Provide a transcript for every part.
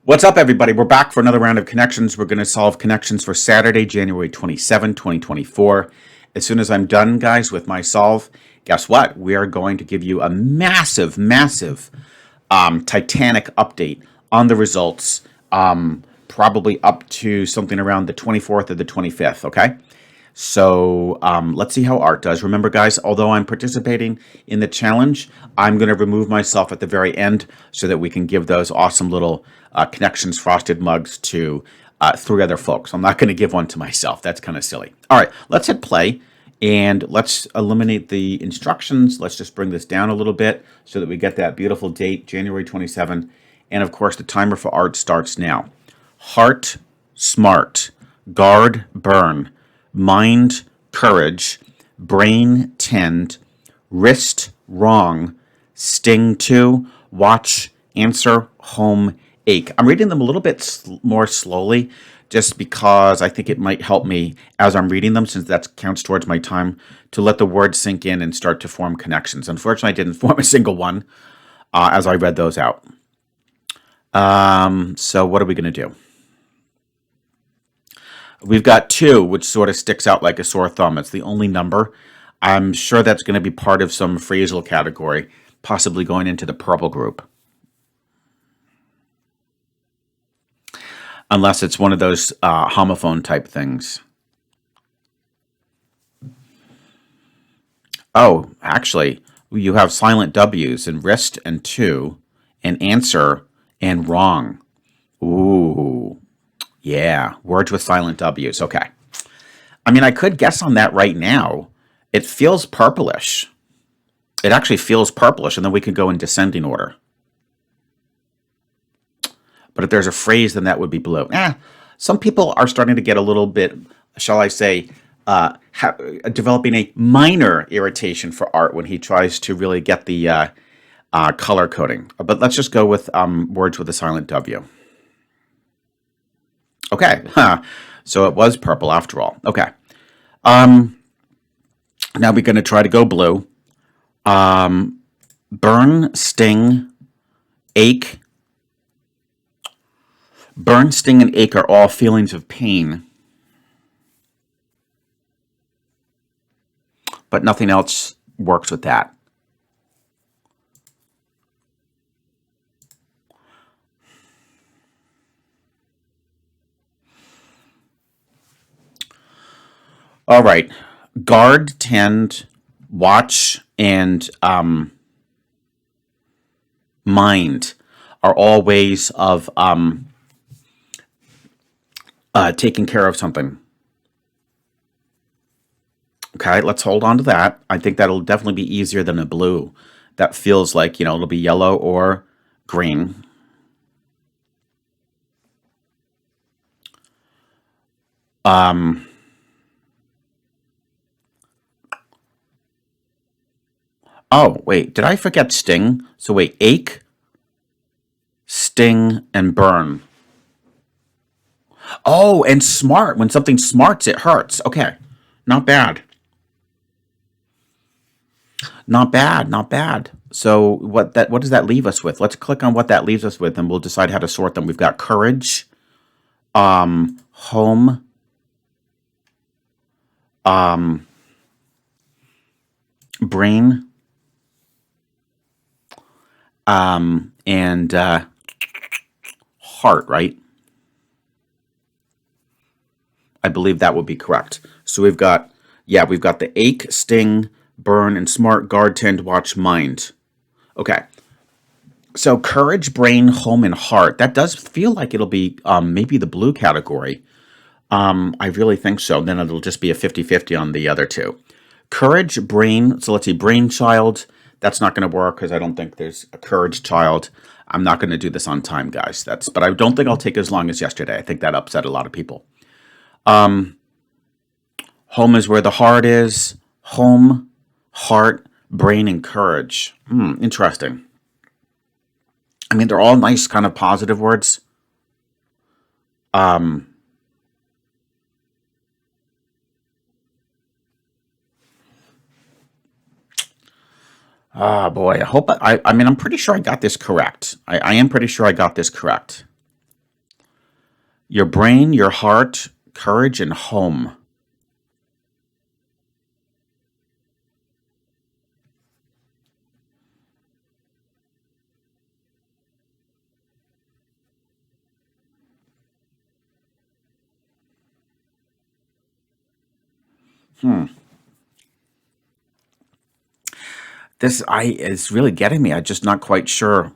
What's up, everybody? We're back for another round of connections. We're going to solve connections for Saturday, January 27, 2024. As soon as I'm done, guys, with my solve, guess what? We are going to give you a massive Titanic update on the results, probably up to something around the 24th or the 25th, okay? So let's see how Art does. Remember, guys, although I'm participating in the challenge, I'm going to remove myself at the very end so that we can give those awesome little Connections frosted mugs to three other folks. I'm not going to give one to myself. That's kind of silly. All right, let's hit play and let's eliminate the instructions. Let's just bring this down a little bit so that we get that beautiful date, January 27. And of course, the timer for Art starts now. Heart, smart, guard, burn, mind, courage, brain, tend, wrist, wrong, sting to, watch, answer, home, ache. I'm reading them a little bit more slowly just because I think it might help me as I'm reading them, since that counts towards my time, to let the words sink in and start to form connections. Unfortunately, I didn't form a single one as I read those out. So what are we going to do? We've got 2, which sort of sticks out like a sore thumb. It's the only number. I'm sure that's going to be part of some phrasal category, possibly going into the purple group. Unless it's one of those homophone type things. Oh, actually, you have silent W's in wrist and to, and answer and wrong. Ooh, yeah, words with silent W's. Okay. I mean, I could guess on that right now. It feels purplish. It actually feels purplish, and then we could go in descending order. But if there's a phrase, then that would be blue. Some people are starting to get a little bit, shall I say, developing a minor irritation for Art when he tries to really get the color coding. But let's just go with words with a silent W. Okay, so it was purple after all. Okay. Now we're going to try to go blue. Burn, sting, ache. Burn, sting, and ache are all feelings of pain, but nothing else works with that. All right. Guard, tend, watch, and mind are all ways of taking care of something. Okay, let's hold on to that. I think that'll definitely be easier than a blue. That feels like, it'll be yellow or green. Oh, wait, did I forget sting? So wait, ache, sting, and burn. Oh, and smart. When something smarts, it hurts. Okay, not bad. Not bad, not bad. So what does that leave us with? Let's click on what that leaves us with, and we'll decide how to sort them. We've got courage, home, brain, and heart, right? I believe that would be correct. So we've got the ache, sting, burn, and smart, guard, tend, watch, mind. Okay. So courage, brain, home, and heart. That does feel like it'll be maybe the blue category. I really think so. Then it'll just be a 50-50 on the other two. Courage, brain. So let's see, brain child. That's not going to work because I don't think there's a courage child. I'm not going to do this on time, guys. But I don't think I'll take as long as yesterday. I think that upset a lot of people. Home is where the heart is. Home, heart, brain, and courage. Interesting. I mean, they're all nice, kind of positive words. Boy, I hope I mean, I'm pretty sure I got this correct. I am pretty sure I got this correct. Your brain, your heart, courage, and home. This is really getting me. I'm just not quite sure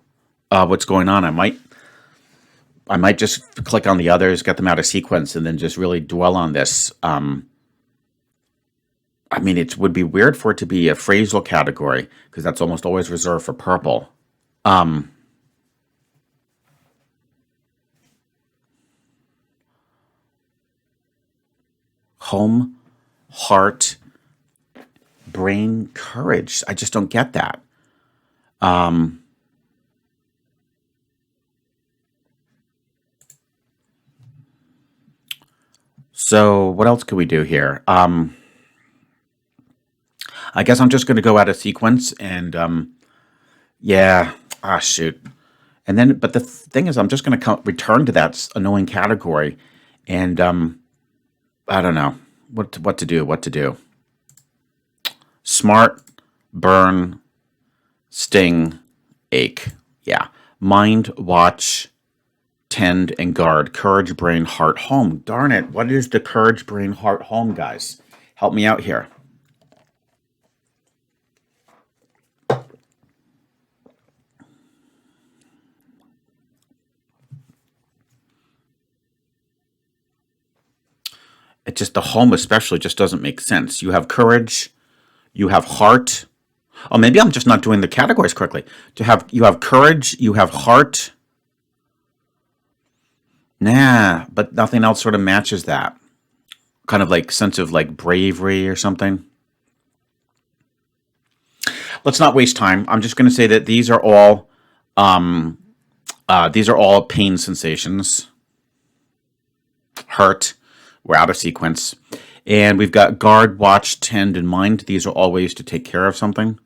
what's going on. I might just click on the others, get them out of sequence, and then just really dwell on this. I mean, it would be weird for it to be a phrasal category because that's almost always reserved for purple. Um, Home, heart, brain, courage. I just don't get that. Um, so what else could we do here? I guess I'm just going to go out of sequence and yeah. Ah, shoot. And then, but the thing is, I'm just going to return to that annoying category, and I don't know what to do. What to do? Smart, burn, sting, ache. Yeah. Mind, watch, tend, and guard. Courage, brain, heart, home. Darn it! What is the courage, brain, heart, home, guys? Help me out here. It just the home especially just doesn't make sense. You have courage, you have heart. Oh, maybe I'm just not doing the categories correctly. You have courage, you have heart. Nah, but nothing else sort of matches that. Kind of like sense of like bravery or something. Let's not waste time. I'm just going to say that um these are all pain sensations. Hurt. We're out of sequence. And we've got guard, watch, tend, and mind. These are all ways to take care of something.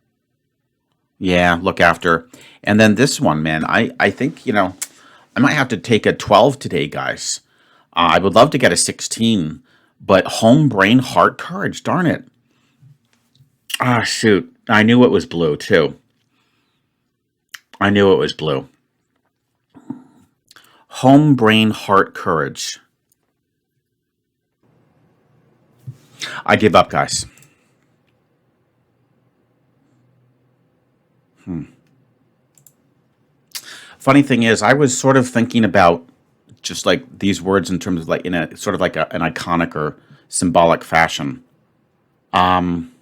Yeah, look after. And then this one, man, I think, I might have to take a 12 today, guys. I would love to get a 16, but home, brain, heart, courage, darn it. Ah, shoot. I knew it was blue, too. I knew it was blue. Home, brain, heart, courage. I give up, guys. Funny thing is, I was sort of thinking about just like these words in terms of like in a sort of like an iconic or symbolic fashion. Um,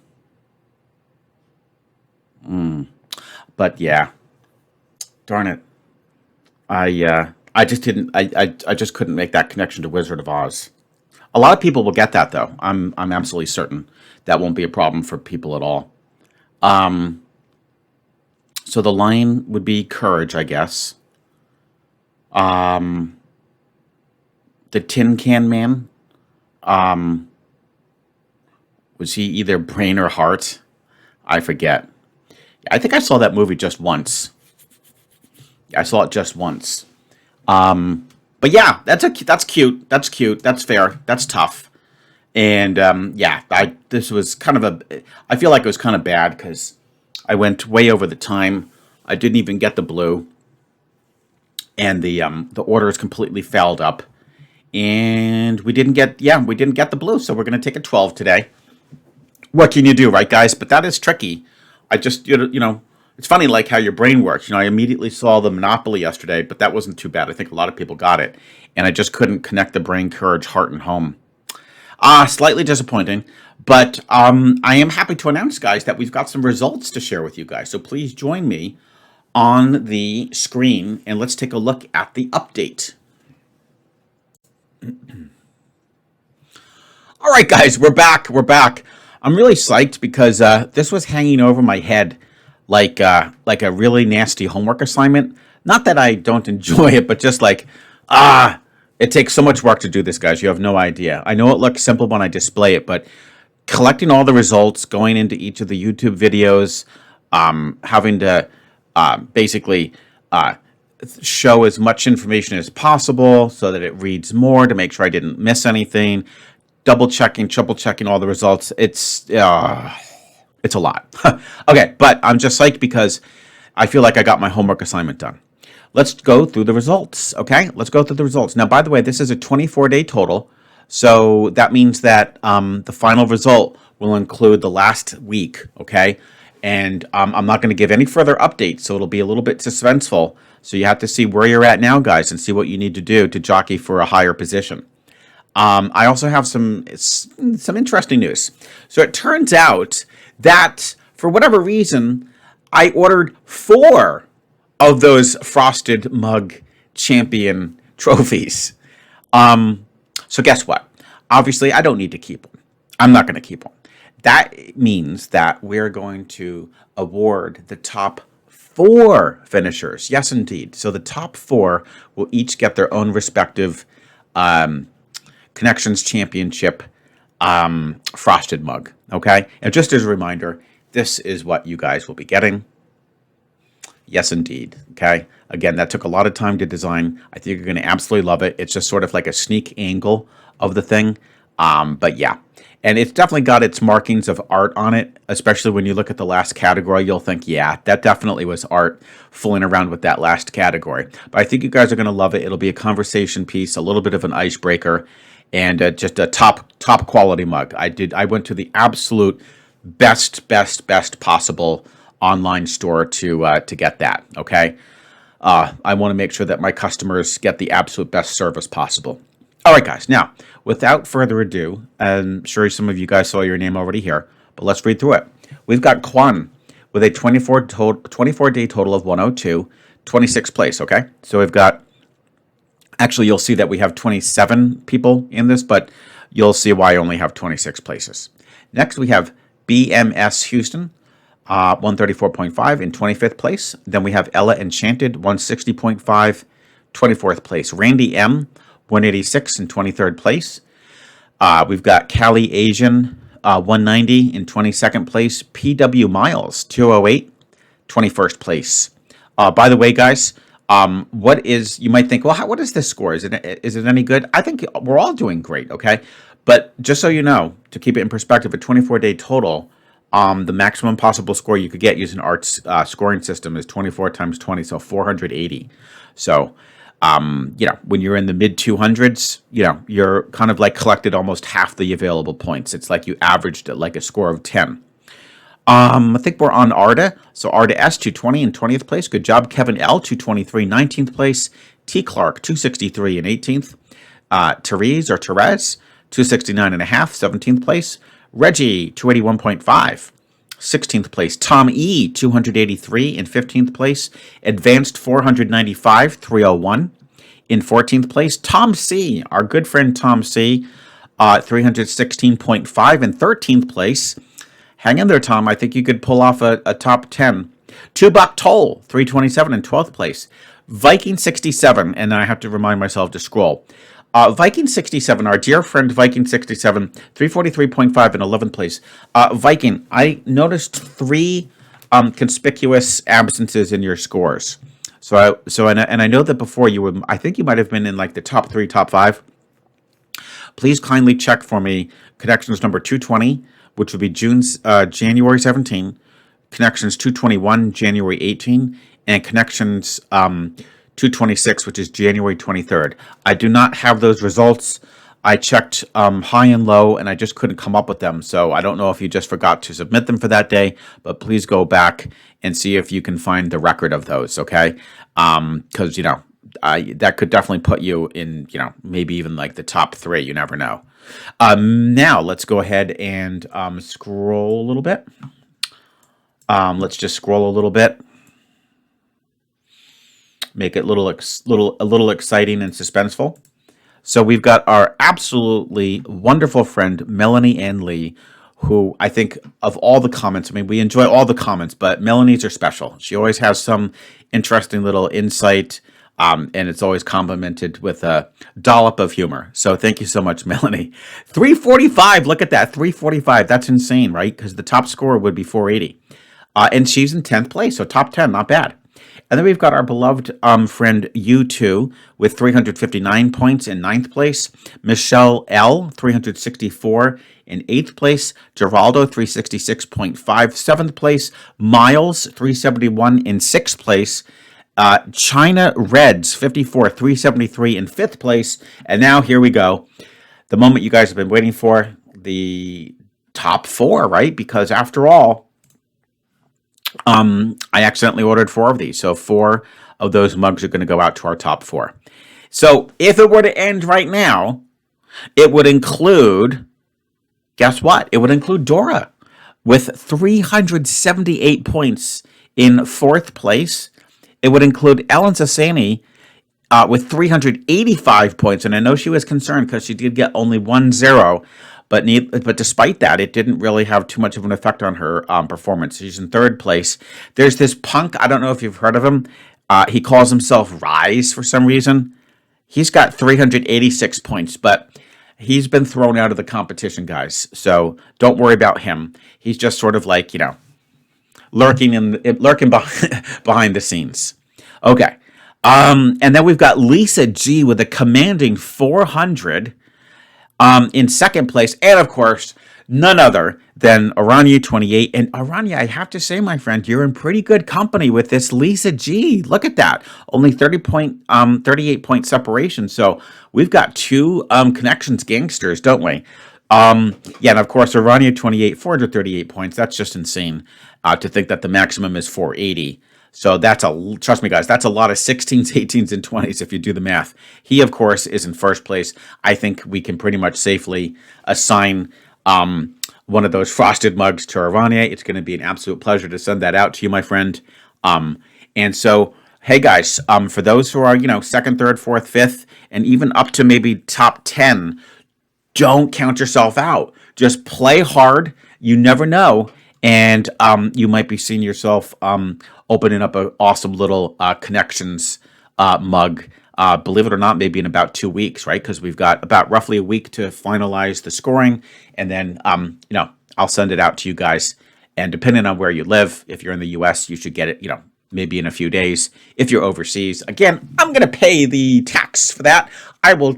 but yeah, darn it. I just didn't I just couldn't make that connection to Wizard of Oz. A lot of people will get that though. I'm absolutely certain that won't be a problem for people at all. Um, so the line would be courage, I guess. Um, the Tin Can Man, um, was he either brain or heart? I forget. I think I saw that movie just once. I saw it just once. But yeah, that's cute. That's cute. That's fair. That's tough. And yeah, I this was kind of a. I feel like it was kind of bad because I went way over the time. I didn't even get the blue, and the order is completely fouled up. And we didn't get the blue, so we're gonna take a 12 today. What can you do, right, guys? But that is tricky. I just it's funny like how your brain works. I immediately saw the Monopoly yesterday, but that wasn't too bad. I think a lot of people got it, and I just couldn't connect the brain, courage, heart, and home. Slightly disappointing, but I am happy to announce, guys, that we've got some results to share with you guys. So please join me on the screen and let's take a look at the update. All right, guys, we're back. We're back. I'm really psyched because this was hanging over my head like a really nasty homework assignment. Not that I don't enjoy it, but just like ah, it takes so much work to do this, guys. You have no idea. I know it looks simple when I display it, but collecting all the results, going into each of the YouTube videos, having to basically uh, show as much information as possible so that it reads more to make sure I didn't miss anything. Double checking, triple checking all the results. It's a lot. Okay, but I'm just psyched because I feel like I got my homework assignment done. Let's go through the results, okay? Let's go through the results. Now, by the way, this is a 24-day total, so that means that the final result will include the last week, okay? And I'm not going to give any further updates, so it'll be a little bit suspenseful. So you have to see where you're at now, guys, and see what you need to do to jockey for a higher position. I also have some interesting news. So it turns out that for whatever reason, I ordered 4 of those frosted mug champion trophies. So guess what? Obviously, I don't need to keep them. I'm not going to keep them. That means that we're going to award the top 4 finishers. Yes, indeed. So the top 4 will each get their own respective Connections Championship frosted mug. Okay? And just as a reminder, this is what you guys will be getting. Yes, indeed. Okay? Again, that took a lot of time to design. I think you're going to absolutely love it. It's just sort of like a sneak angle of the thing. But yeah. And it's definitely got its markings of art on it, especially when you look at the last category. You'll think, yeah, that definitely was art fooling around with that last category. But I think you guys are going to love it. It'll be a conversation piece, a little bit of an icebreaker, and just a top quality mug. I went to the absolute best possible online store to get that. Okay, I want to make sure that my customers get the absolute best service possible. All right, guys. Now, without further ado, I'm sure some of you guys saw your name already here, but let's read through it. We've got Kwan with a 24-day total of 102, 26th place, okay? So we've got, actually, you'll see that we have 27 people in this, but you'll see why I only have 26 places. Next, we have BMS Houston, 134.5 in 25th place. Then we have Ella Enchanted, 160.5, 24th place. Randy M., 186 in 23rd place. We've got Cali Asian, 190 in 22nd place. PW Miles, 208, 21st place. By the way, guys, you might think, well, what is this score? Is it any good? I think we're all doing great, okay? But just so you know, to keep it in perspective, a 24-day total, the maximum possible score you could get using ART's scoring system is 24 times 20, so 480. So, when you're in the mid 200s, you're kind of like collected almost half the available points. It's like you averaged it like a score of 10. I think we're on Arda. So Arda S, 220 in 20th place. Good job. Kevin L, 223, 19th place. T. Clark, 263 in 18th. Therese, 269.5, 17th place. Reggie, 281.5, 16th place. Tom E, 283 in 15th place. Advanced 495, 301 in 14th place. Tom C, our good friend Tom C, 316.5 in 13th place. Hang in there, Tom. I think you could pull off a top 10. $2 Toll, 327 in 12th place. Viking 67, and I have to remind myself to scroll. Viking 67, our dear friend Viking 67, 343.5 in 11th place. Viking, I noticed 3 conspicuous absences in your scores. And I know that before I think you might have been in like the top 3, top 5. Please kindly check for me connections number 220, which would be January 17, connections 221, January 18, and connections 226, which is January 23rd. I do not have those results. I checked high and low, and I just couldn't come up with them. So I don't know if you just forgot to submit them for that day, but please go back and see if you can find the record of those, okay? Because, that could definitely put you in, maybe even like the top 3. You never know. Now, let's go ahead and scroll a little bit. Let's just scroll a little bit. Make it a little exciting and suspenseful. So we've got our absolutely wonderful friend, Melanie Ann Lee, who I think of all the comments, we enjoy all the comments, but Melanie's are special. She always has some interesting little insight, and it's always complimented with a dollop of humor. So thank you so much, Melanie. 345, look at that, 345. That's insane, right? Because the top score would be 480. And she's in 10th place, so top 10, not bad. And then we've got our beloved friend U2 with 359 points in ninth place. Michelle L, 364 in eighth place. Geraldo, 366.5, seventh place. Miles, 371 in sixth place. China Reds, 54, 373 in fifth place. And now here we go. The moment you guys have been waiting for, the top four, right? Because after all, I accidentally ordered 4 of these. So 4 of those mugs are going to go out to our top 4. So if it were to end right now, it would include, guess what? It would include Dora with 378 points in fourth place. It would include Ellen Sassani with 385 points. And I know she was concerned because she did get only 1-0. But despite that, it didn't really have too much of an effect on her performance. She's in third place. There's this punk, I don't know if you've heard of him. He calls himself Rise for some reason. He's got 386 points, but he's been thrown out of the competition, guys. So don't worry about him. He's just sort of like, lurking behind the scenes. Okay. And then we've got Lisa G with a commanding 400. In second place, and of course, none other than Aranya 28. And Aranya, I have to say, my friend, you're in pretty good company with this Lisa G. Look at that. Only 38 point separation. So we've got 2 connections gangsters, don't we? Yeah, and of course, Aranya 28, 438 points. That's just insane to think that the maximum is 480. So trust me, guys, that's a lot of 16s, 18s, and 20s if you do the math. He, of course, is in first place. I think we can pretty much safely assign one of those frosted mugs to Aranya. It's going to be an absolute pleasure to send that out to you, my friend. And so, hey, guys, for those who are, second, third, fourth, fifth, and even up to maybe top 10, don't count yourself out. Just play hard. You never know. And you might be seeing yourself opening up an awesome little connections mug. Believe it or not, maybe in about 2 weeks, right? Because we've got about roughly a week to finalize the scoring. And then, I'll send it out to you guys. And depending on where you live, if you're in the U.S., you should get it, maybe in a few days. If you're overseas, again, I'm going to pay the tax for that. I will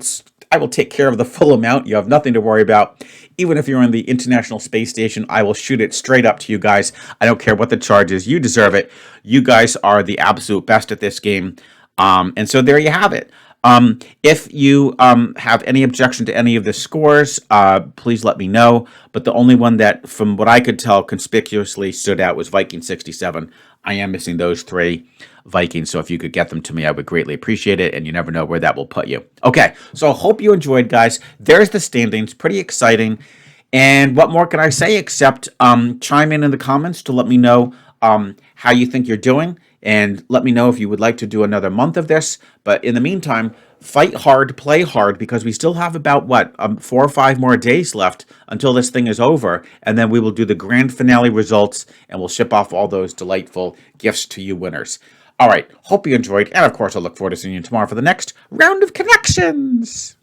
take care of the full amount. You have nothing to worry about. Even if you're on the International Space Station, I will shoot it straight up to you guys. I don't care what the charge is. You deserve it. You guys are the absolute best at this game. And so there you have it. If you have any objection to any of the scores, please let me know. But the only one that, from what I could tell, conspicuously stood out was Viking 67. I am missing those 3 Vikings, so if you could get them to me, I would greatly appreciate it, and you never know where that will put you. Okay, so I hope you enjoyed, guys. There's the standings. Pretty exciting. And what more can I say except chime in the comments to let me know how you think you're doing, and let me know if you would like to do another month of this. But in the meantime, fight hard, play hard, because we still have about, 4 or 5 more days left until this thing is over. And then we will do the grand finale results, and we'll ship off all those delightful gifts to you winners. All right, hope you enjoyed. And of course, I look forward to seeing you tomorrow for the next round of connections.